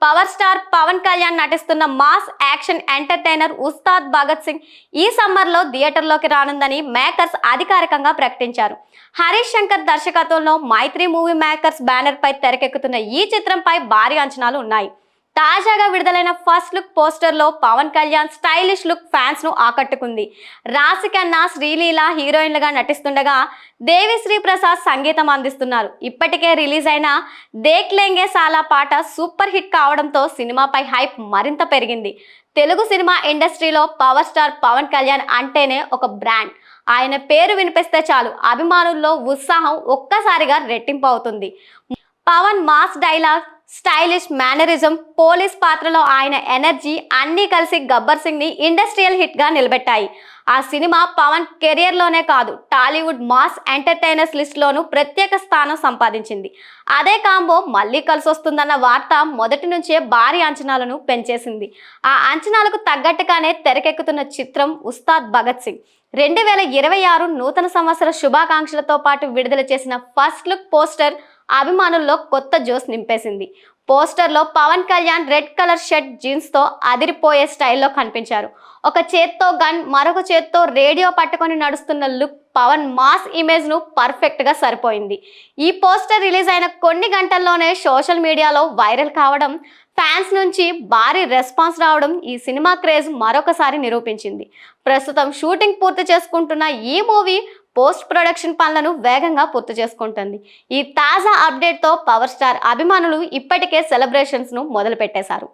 Power star Pawan Kalyan నటిస్తున్న mass action entertainer Ustaad Bhagat Singh ఈ summer లో థియేటర్లోకి రానుందని మేకర్స్ అధికారికంగా ప్రకటించారు. హరీష్ శంకర్ దర్శకత్వంలో మైత్రి మూవీ మేకర్స్ బ్యానర్ పై తెరకెక్కుతున్న ఈ చిత్రంపై భారీ అంచనాలు ఉన్నాయి. తాజాగా విడుదలైన ఫస్ట్ లుక్ పోస్టర్ లో Pawan Kalyan stylish look fans ను ఆకట్టుకుంది. రాశి ఖన్నా, శ్రీలీల హీరోయిన్లుగా నటిస్తుండగా దేవిశ్రీ ప్రసాద్ సంగీతం అందిస్తున్నారు. ఇప్పటికే రిలీజ్ అయిన దేఖ్ లేంగే సాలా పాట సూపర్ హిట్ కావడంతో సినిమాపై హైప్ మరింత పెరిగింది. తెలుగు సినిమా ఇండస్ట్రీలో పవర్ స్టార్ పవన్ కళ్యాణ్ అంటేనే ఒక బ్రాండ్. ఆయన పేరు వినిపిస్తే చాలు అభిమానుల్లో ఉత్సాహం ఒక్కసారిగా రెట్టింపు అవుతుంది. Pawan mass dialogue, stylish mannerism, police పాత్రలో ఆయన ఎనర్జీ అన్నీ కలిసి గబ్బర్ సింగ్ ని ఇండస్ట్రియల్ హిట్ గా నిలబెట్టాయి. ఆ సినిమా పవన్ కెరియర్ లోనే కాదు, టాలీవుడ్ మాస్ ఎంటర్టైనర్స్ లిస్ట్ లోనూ ప్రత్యేక స్థానం సంపాదించింది. అదే కాంబో మళ్ళీ కలిసొస్తుందన్న వార్త మొదటి నుంచే భారీ అంచనాలను పెంచేసింది. ఆ అంచనాలకు తగ్గట్టుగానే తెరకెక్కుతున్న చిత్రం ఉస్తాద్ భగత్ సింగ్. 2026 నూతన సంవత్సర శుభాకాంక్షలతో పాటు విడుదల చేసిన ఫస్ట్ లుక్ పోస్టర్ అభిమానుల్లో కొత్త జోస్ నింపేసింది. పోస్టర్లో Pawan Kalyan red colour shirt, jeans తో అదిరిపోయే స్టైల్లో కనిపించారు. ఒక చేత్తో గన్, మరొక చేత్తో రేడియో పట్టుకొని నడుస్తున్న లుక్ పవన్ మాస్ ఇమేజ్ ను పర్ఫెక్ట్ గా సరిపోయింది. ఈ పోస్టర్ రిలీజ్ అయిన కొన్ని గంటల్లోనే సోషల్ మీడియాలో వైరల్ కావడం, ఫ్యాన్స్ నుంచి భారీ రెస్పాన్స్ రావడం ఈ సినిమా క్రేజ్ మరొకసారి నిరూపించింది. ప్రస్తుతం షూటింగ్ పూర్తి చేసుకుంటున్న ఈ మూవీ పోస్ట్ ప్రొడక్షన్ పనులను వేగంగా పూర్తి చేసుకుంటుంది. ఈ తాజా అప్డేట్తో పవర్ స్టార్ అభిమానులు ఇప్పటికే సెలబ్రేషన్స్ ను మొదలు పెట్టేశారు.